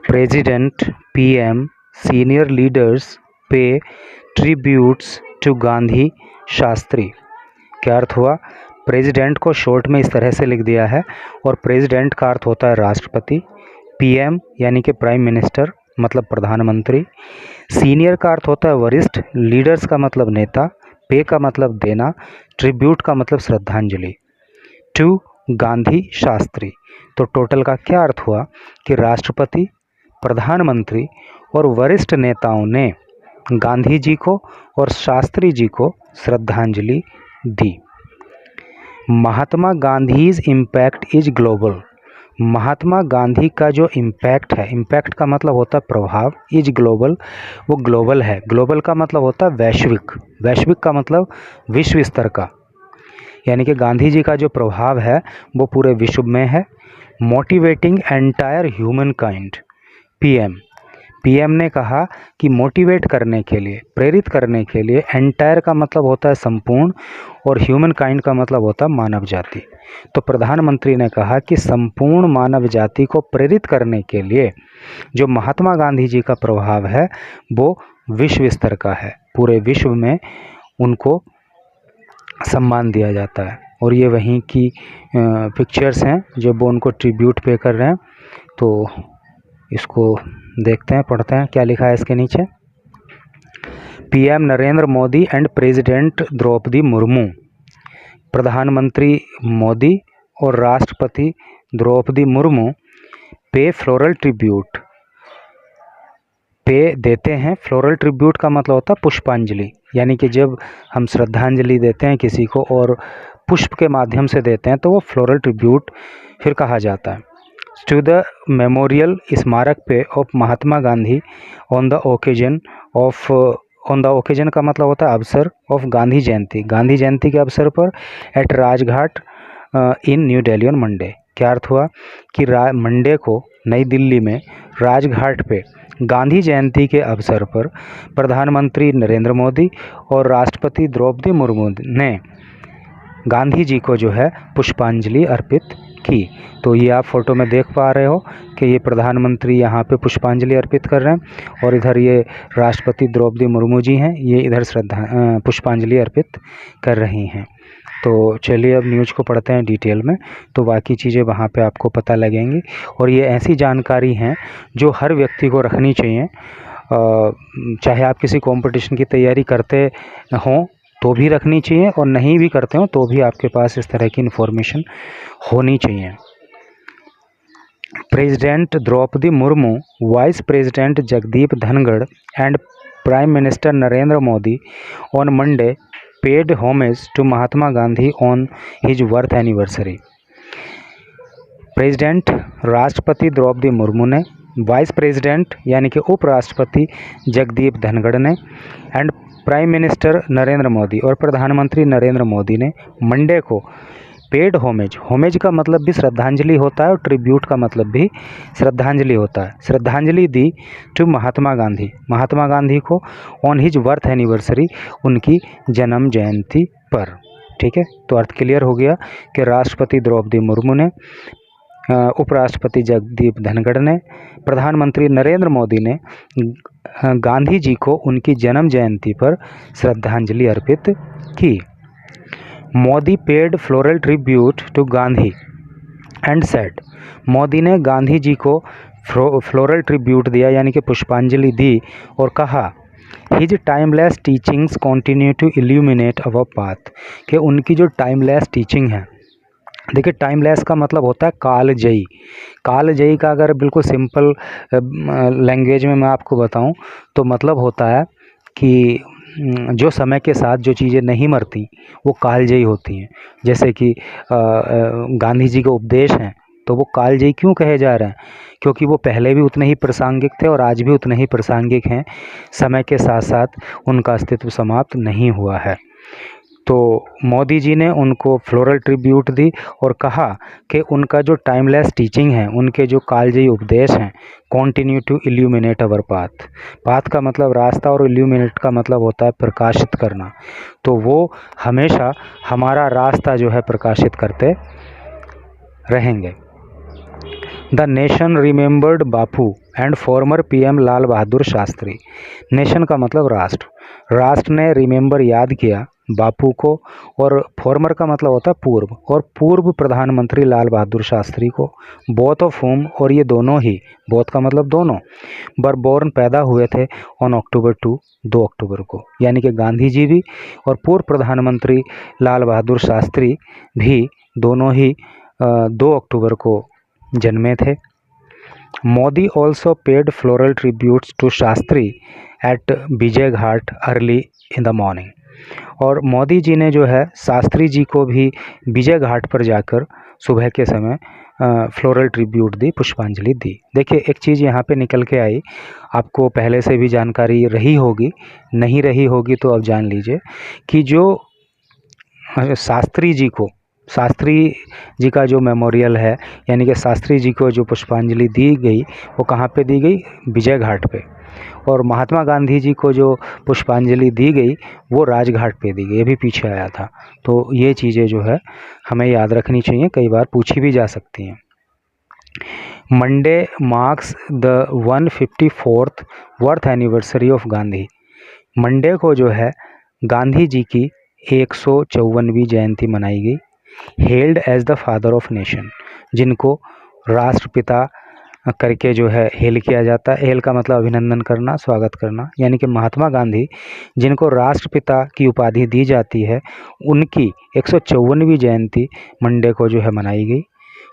President, PM, senior leaders पे tributes to Gandhi Shastri. क्या अर्थ हुआ? प्रेसिडेंट को शॉर्ट में इस तरह से लिख दिया है, और प्रेसिडेंट का अर्थ होता है राष्ट्रपति, पीएम यानी कि प्राइम मिनिस्टर मतलब प्रधानमंत्री, सीनियर का अर्थ होता है वरिष्ठ, लीडर्स का मतलब नेता, पे का मतलब देना, ट्रिब्यूट का मतलब श्रद्धांजलि, टू गांधी शास्त्री। तो टोटल का क्या अर्थ हुआ कि राष्ट्रपति, प्रधानमंत्री और वरिष्ठ नेताओं ने गांधी जी को और शास्त्री जी को श्रद्धांजलि दी। महात्मा Gandhi's impact is global. Mahatma Gandhi का जो इम्पैक्ट है, इम्पैक्ट का मतलब होता है प्रभाव, इज ग्लोबल, वो ग्लोबल है। ग्लोबल का मतलब होता है वैश्विक, वैश्विक का मतलब विश्व स्तर का, यानी कि गांधी जी का जो प्रभाव है वो पूरे विश्व में है। Motivating entire human kind. PM, PM ने कहा कि मोटिवेट करने के लिए, प्रेरित करने के लिए, एंटायर का मतलब होता है संपूर्ण और ह्यूमन काइंड का मतलब होता है मानव जाति। तो प्रधानमंत्री ने कहा कि संपूर्ण मानव जाति को प्रेरित करने के लिए जो महात्मा गांधी जी का प्रभाव है वो विश्व स्तर का है, पूरे विश्व में उनको सम्मान दिया जाता है। और ये वहीं की पिक्चर्स हैं जो वो उनको ट्रिब्यूट पे कर रहे हैं। तो इसको देखते हैं, पढ़ते हैं क्या लिखा है इसके नीचे। PM Narendra Modi and president Droupadi Murmu. प्रधानमंत्री मोदी और राष्ट्रपति द्रौपदी मुर्मू पे फ्लोरल ट्रिब्यूट, पे देते हैं, फ्लोरल ट्रिब्यूट का मतलब होता है पुष्पांजलि, यानी कि जब हम श्रद्धांजलि देते हैं किसी को और पुष्प के माध्यम से देते हैं तो वो फ्लोरल ट्रिब्यूट फिर कहा जाता है। टू द मेमोरियल, स्मारक पे of Mahatma Gandhi on the occasion of, on the occasion का मतलब होता है अवसर, ऑफ गांधी जयंती, गांधी जयंती के अवसर पर, at Rajghat in new Delhi on Monday. क्या अर्थ हुआ कि मंडे को नई दिल्ली में राजघाट पे गांधी जयंती के अवसर पर प्रधानमंत्री नरेंद्र मोदी और राष्ट्रपति द्रौपदी मुर्मू ने गांधी जी को जो है पुष्पांजलि अर्पित की। तो ये आप फोटो में देख पा रहे हो कि ये प्रधानमंत्री यहाँ पे पुष्पांजलि अर्पित कर रहे हैं और इधर ये राष्ट्रपति द्रौपदी मुर्मू जी हैं, ये इधर पुष्पांजलि अर्पित कर रही हैं। तो चलिए अब न्यूज़ को पढ़ते हैं डिटेल में, तो बाकी चीज़ें वहाँ पे आपको पता लगेंगी। और ये ऐसी जानकारी हैं जो हर व्यक्ति को रखनी चाहिए, चाहे आप किसी कंपटीशन की तैयारी करते हों तो भी रखनी चाहिए, और नहीं भी करते हो तो भी आपके पास इस तरह की इन्फॉर्मेशन होनी चाहिए। President Droupadi Murmu, vice president Jagdeep Dhankhar and prime minister Narendra Modi on Monday paid homage to Mahatma Gandhi on his birth anniversary. President राष्ट्रपति द्रौपदी मुर्मू ने, वाइस प्रेसिडेंट यानी कि उपराष्ट्रपति जगदीप धनखड़ ने, and prime minister Narendra Modi और प्रधानमंत्री नरेंद्र मोदी ने मंडे को पेड होमेज, होमेज का मतलब भी श्रद्धांजलि होता है और ट्रिब्यूट का मतलब भी श्रद्धांजलि होता है, श्रद्धांजलि दी टू महात्मा गांधी, महात्मा गांधी को ऑन हिज बर्थ एनिवर्सरी, उनकी जन्म जयंती पर। ठीक है, तो अर्थ क्लियर हो गया कि राष्ट्रपति द्रौपदी मुर्मू ने, उपराष्ट्रपति जगदीप धनखड़ ने, प्रधानमंत्री नरेंद्र मोदी ने गांधी जी को उनकी जन्म जयंती पर श्रद्धांजलि अर्पित की। Modi paid floral tribute to Gandhi and said, Modi ने गांधी जी को फ्लोरल ट्रिब्यूट दिया यानी कि पुष्पांजलि दी और कहा his timeless teachings continue to illuminate our path, कि उनकी जो टाइमलेस टीचिंग है, देखिए टाइमलेस का मतलब होता है कालजयी। कालजयी का अगर बिल्कुल सिंपल लैंग्वेज में मैं आपको बताऊं तो मतलब होता है कि जो समय के साथ जो चीज़ें नहीं मरती वो कालजयी होती हैं। जैसे कि गांधी जी के उपदेश हैं तो वो कालजयी क्यों कहे जा रहे हैं, क्योंकि वो पहले भी उतने ही प्रासंगिक थे और आज भी उतने ही प्रासंगिक हैं, समय के साथ साथ उनका अस्तित्व समाप्त नहीं हुआ है। तो मोदी जी ने उनको फ्लोरल ट्रिब्यूट दी और कहा कि उनका जो टाइमलेस टीचिंग है, उनके जो कालजयी उपदेश हैं, continue to illuminate our path, path का मतलब रास्ता और इल्यूमिनेट का मतलब होता है प्रकाशित करना, तो वो हमेशा हमारा रास्ता जो है प्रकाशित करते रहेंगे। The nation remembered Bapu and former PM Lal Bahadur Shastri. Nation का मतलब राष्ट्र, राष्ट्र ने रिमेंबर याद किया बापू को, और फॉर्मर का मतलब होता है पूर्व, और पूर्व प्रधानमंत्री लाल बहादुर शास्त्री को, बोथ ऑफ होम, और ये दोनों ही, बोथ का मतलब दोनों, बर बोर्न पैदा हुए थे ऑन अक्टूबर 2 अक्टूबर को, यानी कि गांधी जी भी और पूर्व प्रधानमंत्री लाल बहादुर शास्त्री भी दोनों ही 2 अक्टूबर को जन्मे थे। Modi also paid floral tributes to Shastri at Vijay Ghat early in the morning. और मोदी जी ने जो है शास्त्री जी को भी विजय घाट पर जाकर सुबह के समय फ्लोरल ट्रिब्यूट दी, पुष्पांजलि दी। देखिए एक चीज़ यहाँ पे निकल के आई, आपको पहले से भी जानकारी रही होगी, नहीं रही होगी तो अब जान लीजिए कि जो शास्त्री जी का जो मेमोरियल है, यानी कि शास्त्री जी को जो पुष्पांजलि दी गई वो कहाँ पे दी गई, विजय घाट पे, और महात्मा गांधी जी को जो पुष्पांजलि दी गई वो राजघाट पे दी गई, ये भी पीछे आया था। तो ये चीज़ें जो है हमें याद रखनी चाहिए, कई बार पूछी भी जा सकती हैं। Monday marks the 154th birth anniversary of Gandhi. Monday को जो है गांधी जी की 154वीं जयंती मनाई गई। Hailed as the father of nation, जिनको राष्ट्रपिता करके जो है हेल किया जाता है। हेल का मतलब अभिनंदन करना, स्वागत करना, यानी कि महात्मा गांधी जिनको राष्ट्रपिता की उपाधि दी जाती है, उनकी 154वीं जयंती मंडे को जो है मनाई गई।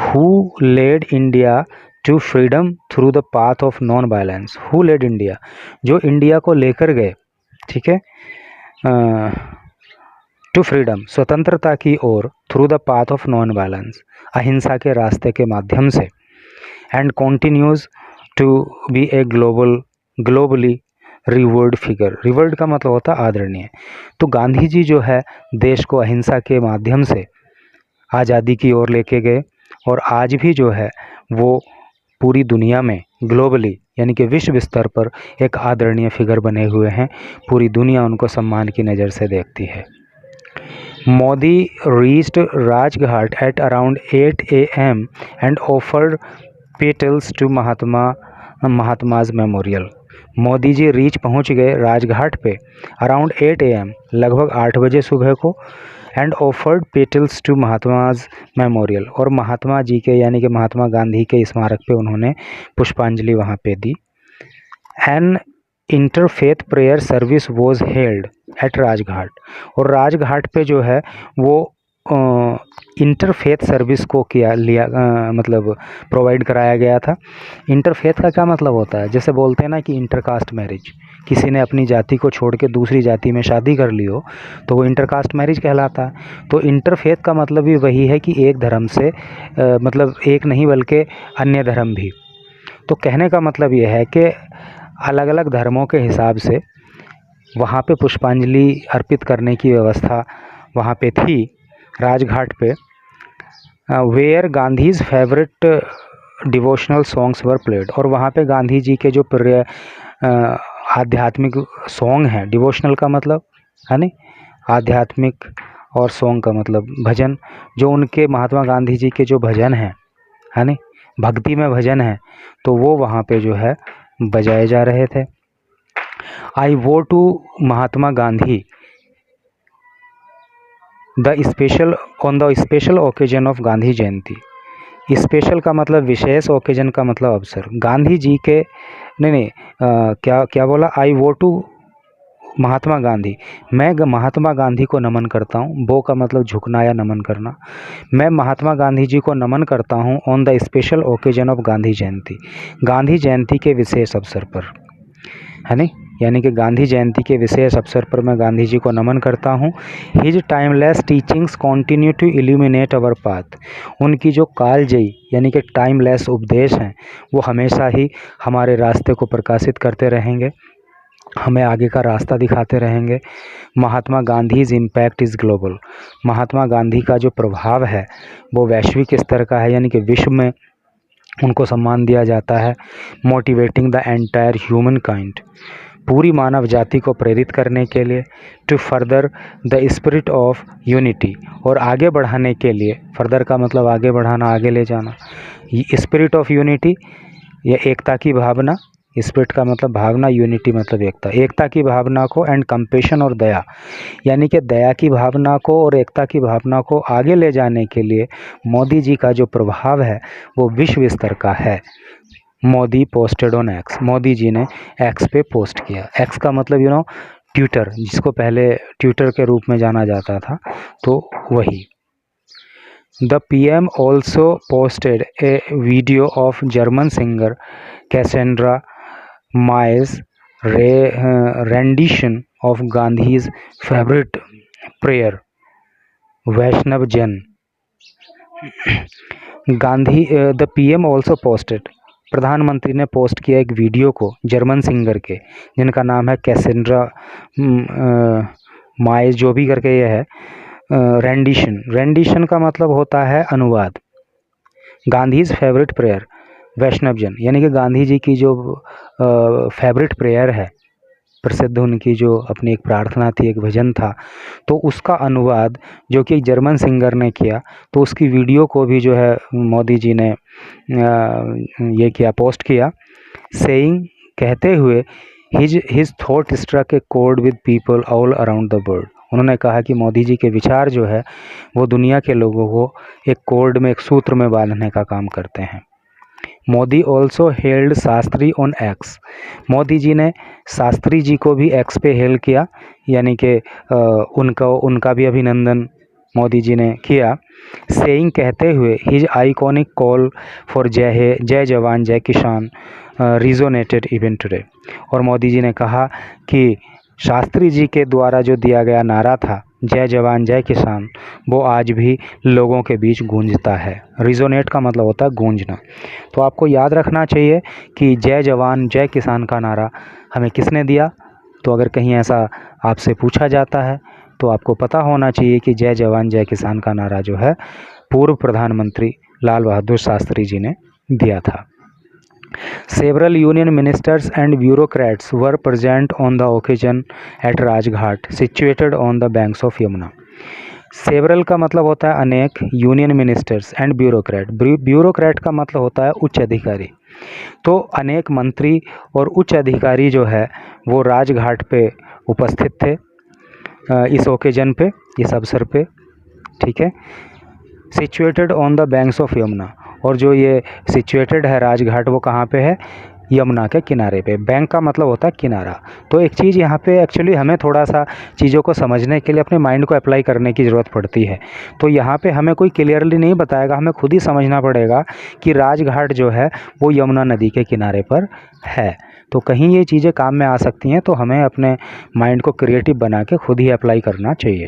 Who led India to freedom through the path of non violence. Who led India, जो इंडिया को लेकर गए, ठीक है, टू फ्रीडम, स्वतंत्रता की ओर, through the path of non violence, अहिंसा के रास्ते के माध्यम से, and continues to be a globally revered figure. Revered का मतलब होता है आदरणीय। तो गांधी जी जो है देश को अहिंसा के माध्यम से आज़ादी की ओर लेके गए, और आज भी जो है वो पूरी दुनिया में ग्लोबली, यानी कि विश्व स्तर पर एक आदरणीय फिगर बने हुए हैं। पूरी दुनिया उनको सम्मान की नज़र से देखती है। Modi reached Rajghat at around 8 a.m. and offered petals to Mahatma's memorial. Modi ji पहुंच गए राजघाट पे अराउंड 8 AM, लगभग 8 बजे सुबह को, and offered petals to Mahatma's memorial, और महात्मा जी के यानी कि महात्मा गांधी के स्मारक पे उन्होंने पुष्पांजलि वहाँ पे दी। An interfaith prayer service was held at Rajghat, और राजघाट पे जो है वो इंटरफेथ सर्विस को मतलब प्रोवाइड कराया गया था। इंटरफेथ का क्या मतलब होता है, जैसे बोलते हैं ना कि इंटरकास्ट मैरिज, किसी ने अपनी जाति को छोड़ के दूसरी जाति में शादी कर ली हो तो वो इंटरकास्ट मैरिज कहलाता है। तो इंटरफेथ का मतलब भी वही है कि एक धर्म से मतलब एक नहीं बल्कि अन्य धर्म भी। तो कहने का मतलब ये है कि अलग अलग धर्मों के हिसाब से वहाँ पे पुष्पांजलि अर्पित करने की व्यवस्था वहाँ पे थी राजघाट पे। Where Gandhi's favourite devotional songs were played, और वहाँ पे गांधी जी के जो प्रिय आध्यात्मिक सॉन्ग हैं, डिवोशनल का मतलब है नहीं, आध्यात्मिक, और सॉन्ग का मतलब भजन, जो उनके महात्मा गांधी जी के जो भजन हैं, है नहीं, भक्ति में भजन है, तो वो वहाँ पे जो है बजाए जा रहे थे। I bow to Mahatma Gandhi on the special occasion of Gandhi Jayanti. Special का मतलब विशेष, ओकेजन का मतलब अवसर। गांधी जी के क्या बोला, आई वो टू महात्मा गांधी, मैं महात्मा गांधी को नमन करता हूँ। वो का मतलब झुकना या नमन करना। मैं महात्मा गांधी जी को नमन करता हूँ on the special occasion of Gandhi Jayanti, Gandhi Jayanti के विशेष अवसर पर, है नहीं, यानी कि गांधी जयंती के विशेष अवसर पर मैं गांधी जी को नमन करता हूँ। His timeless teachings continue to illuminate our path, उनकी जो कालजयी यानी कि टाइमलेस उपदेश हैं वो हमेशा ही हमारे रास्ते को प्रकाशित करते रहेंगे, हमें आगे का रास्ता दिखाते रहेंगे। महात्मा Gandhi's impact is global, Mahatma Gandhi का जो प्रभाव है वो वैश्विक स्तर का है, यानी कि विश्व में उनको सम्मान दिया जाता है। Motivating the entire humankind, पूरी मानव जाति को प्रेरित करने के लिए। To further the spirit of unity, और आगे बढ़ाने के लिए, फर्दर का मतलब आगे बढ़ाना, आगे ले जाना। स्पिरिट ऑफ यूनिटी या एकता की भावना, स्पिरिट का मतलब भावना, यूनिटी मतलब एकता, एकता की भावना को एंड कंपेशन और दया, यानी कि दया की भावना को और एकता की भावना को आगे ले जाने के लिए मोदी जी का जो प्रभाव है वो विश्व स्तर का है। Modi posted on X, Modi ji ने एक्स पे पोस्ट किया। एक्स का मतलब ट्विटर, जिसको पहले ट्विटर के रूप में जाना जाता था, तो वही। The PM also posted A video of German singer Cassandra mine's rendition of Gandhi's favorite prayer, वैष्णव जन। Gandhi the PM also posted, प्रधानमंत्री ने पोस्ट किया एक वीडियो को जर्मन सिंगर के, जिनका नाम है कैसेंड्रा माइज जो भी करके ये है। रेंडिशन का मतलब होता है अनुवाद। गांधीज फेवरेट प्रेयर वैष्णव जन, यानी कि गांधी जी की जो फेवरेट प्रेयर है, प्रसिद्ध उनकी जो अपनी एक प्रार्थना थी, एक भजन था, तो उसका अनुवाद जो कि जर्मन सिंगर ने किया, तो उसकी वीडियो को भी जो है मोदी जी ने ये किया, पोस्ट किया। सेइंग, कहते हुए, हिज थॉट स्ट्रक ए कोड with people all around the world. उन्होंने कहा कि मोदी जी के विचार जो है वो दुनिया के लोगों को एक कोड में, एक सूत्र में बांधने का काम करते हैं। Modi also held Shastri on X, Modi ji ने शास्त्री जी को भी एक्स पे हेल किया, यानी कि उनका भी अभिनंदन मोदी जी ने किया। सेइंग, कहते हुए, हिज आइकॉनिक कॉल फॉर जय जवान जय किसान रिजोनेटेड इवन टुडे। और मोदी जी ने कहा कि शास्त्री जी के द्वारा जो दिया गया नारा था जय जवान जय किसान, वो आज भी लोगों के बीच गूंजता है। रिजोनेट का मतलब होता है गूंजना। तो आपको याद रखना चाहिए कि जय जवान जय किसान का नारा हमें किसने दिया। तो अगर कहीं ऐसा आपसे पूछा जाता है तो आपको पता होना चाहिए कि जय जवान जय किसान का नारा जो है पूर्व प्रधानमंत्री लाल बहादुर शास्त्री जी ने दिया था। Several union ministers and bureaucrats were present on the occasion at Rajghat, situated on the banks of Yamuna. Several का मतलब होता है अनेक, union ministers and bureaucrat, bureaucrat का मतलब होता है उच्च अधिकारी। तो अनेक मंत्री और उच्च अधिकारी जो है वो राजघाट पे उपस्थित थे इस ओकेजन पे, इस अवसर पे, ठीक है। Situated on the banks of Yamuna, और जो ये सिचुएटेड है राजघाट वो कहाँ पे है, यमुना के किनारे पे। बैंक का मतलब होता है किनारा। तो एक चीज़ यहाँ पे एक्चुअली हमें थोड़ा सा चीज़ों को समझने के लिए अपने माइंड को अप्लाई करने की ज़रूरत पड़ती है। तो यहाँ पे हमें कोई क्लियरली नहीं बताएगा, हमें खुद ही समझना पड़ेगा कि राजघाट जो है वो यमुना नदी के किनारे पर है। तो कहीं ये चीज़ें काम में आ सकती हैं, तो हमें अपने माइंड को क्रिएटिव बना के खुद ही अप्लाई करना चाहिए।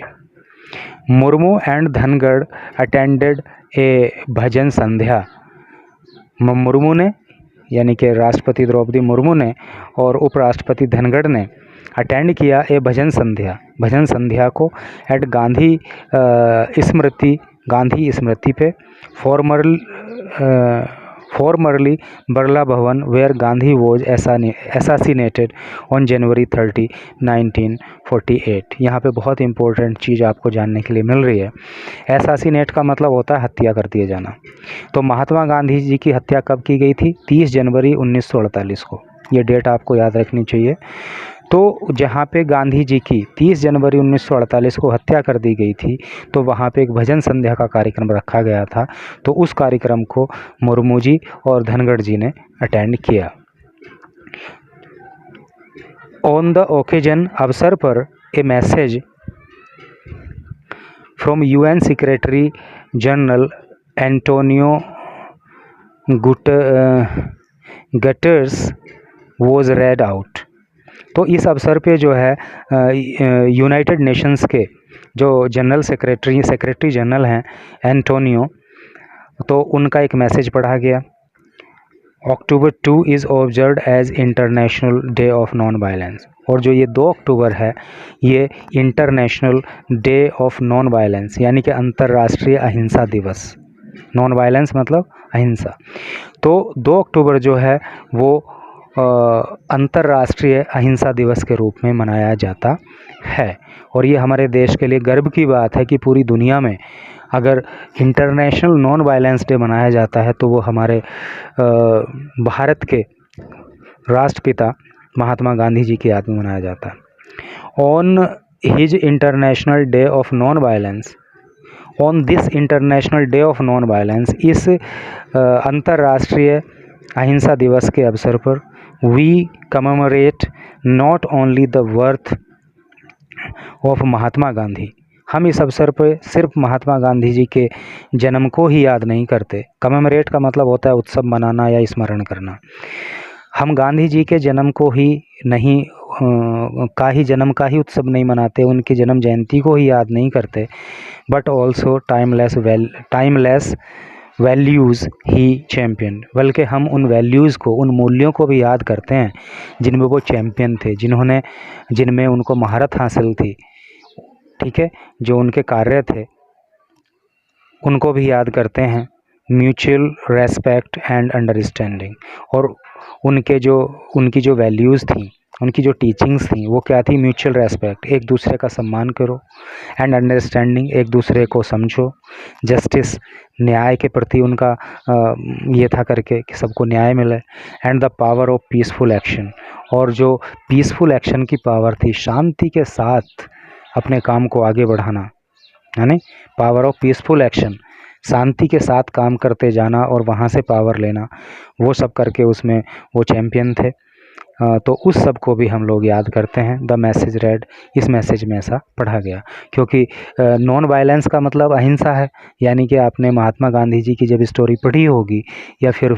मुर्मू एंड धनगढ़ अटेंडेड ए भजन संध्या। मुर्मू ने, यानी कि राष्ट्रपति द्रौपदी मुर्मू ने और उपराष्ट्रपति धनगढ़ ने अटेंड किया ए भजन संध्या, भजन संध्या को एट गांधी स्मृति पे, formerly Birla Bhavan, where Gandhi was assassinated on January 30, 1948। यहाँ पे बहुत इंपॉर्टेंट चीज़ आपको जानने के लिए मिल रही है। एसासिनेट का मतलब होता है हत्या कर दिए जाना। तो महात्मा गांधी जी की हत्या कब की गई थी? 30 जनवरी 1948 को। ये डेट आपको याद रखनी चाहिए। तो जहाँ पे गांधी जी की 30 जनवरी 1948 को हत्या कर दी गई थी, तो वहाँ पे एक भजन संध्या का कार्यक्रम रखा गया था। तो उस कार्यक्रम को मुर्मू जी और धनगढ़ जी ने अटेंड किया। ऑन द ओकेजन, अवसर पर, a message from UN secretary general Antonio Guterres was read out. तो इस अवसर पे जो है यूनाइटेड नेशंस के जो सेक्रेटरी जनरल हैं एंटोनियो, तो उनका एक मैसेज पढ़ा गया। October 2 is observed as international day of non violence. और जो ये 2 अक्टूबर है ये international day of non violence, यानी कि अंतर्राष्ट्रीय अहिंसा दिवस। नॉन वायलेंस मतलब अहिंसा। तो 2 अक्टूबर जो है वो अंतर्राष्ट्रीय अहिंसा दिवस के रूप में मनाया जाता है। और ये हमारे देश के लिए गर्व की बात है कि पूरी दुनिया में अगर इंटरनेशनल नॉन वायलेंस डे मनाया जाता है तो वो हमारे भारत के राष्ट्रपिता महात्मा गांधी जी की याद में मनाया जाता है। On his international day of non violence, on this international day of non violence, इस अंतर्राष्ट्रीय अहिंसा दिवस के अवसर पर we commemorate not only the worth of Mahatma Gandhi, हम इस अवसर पर सिर्फ महात्मा गांधी जी के जन्म को ही याद नहीं करते। कमेमोरेट का मतलब होता है उत्सव मनाना या स्मरण करना। हम गांधी जी के जन्म को ही नहीं जन्म का ही उत्सव नहीं मनाते, उनकी जन्म जयंती को ही याद नहीं करते, but also timeless values he champion, बल्कि हम उन वैल्यूज़ को, उन मूल्यों को भी याद करते हैं जिनमें वो चैम्पियन थे, जिनमें उनको महारत हासिल थी, ठीक है, जो उनके कार्य थे उनको भी याद करते हैं। म्यूचुअल रेस्पेक्ट एंड अंडरस्टैंडिंग, और उनकी जो वैल्यूज़ थी, उनकी जो टीचिंग्स थी वो क्या थी? म्यूचुअल रेस्पेक्ट, एक दूसरे का सम्मान करो, एंड अंडरस्टैंडिंग, एक दूसरे को समझो, जस्टिस, न्याय के प्रति उनका ये था करके कि सबको न्याय मिले, and the power of peaceful action, और जो पीसफुल एक्शन की पावर थी, शांति के साथ अपने काम को आगे बढ़ाना, यानी पावर ऑफ पीसफुल एक्शन, शांति के साथ काम करते जाना और वहाँ से पावर लेना, वो सब करके उसमें वो चैम्पियन थे। तो उस सब को भी हम लोग याद करते हैं। द मैसेज रेड, इस मैसेज में ऐसा पढ़ा गया, क्योंकि नॉन वायलेंस का मतलब अहिंसा है। यानी कि आपने महात्मा गांधी जी की जब स्टोरी पढ़ी होगी या फिर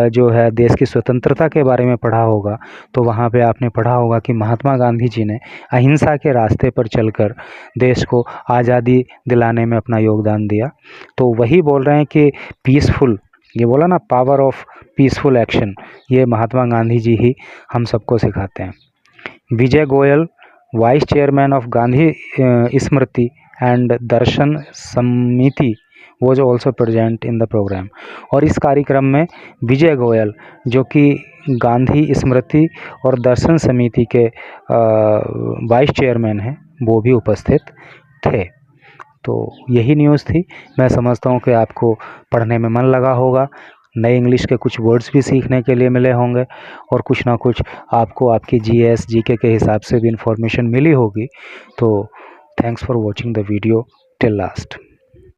जो है देश की स्वतंत्रता के बारे में पढ़ा होगा, तो वहाँ पे आपने पढ़ा होगा कि महात्मा गांधी जी ने अहिंसा के रास्ते पर चलकर देश को आज़ादी दिलाने में अपना योगदान दिया। तो वही बोल रहे हैं कि पीसफुल, ये बोला ना, पावर ऑफ पीसफुल एक्शन, ये महात्मा गांधी जी ही हम सबको सिखाते हैं। Vijay Goel, vice chairman of Gandhi Smriti and Darshan Samiti, was also present in the programme. और इस कार्यक्रम में विजय गोयल, जो कि गांधी स्मृति और दर्शन समिति के वाइस चेयरमैन हैं, वो भी उपस्थित थे। तो यही न्यूज़ थी। मैं समझता हूँ कि आपको पढ़ने में मन लगा होगा, नए इंग्लिश के कुछ वर्ड्स भी सीखने के लिए मिले होंगे, और कुछ ना कुछ आपको आपकी जीएस जीके के हिसाब से भी इन्फॉर्मेशन मिली होगी। तो thanks for watching the video till last.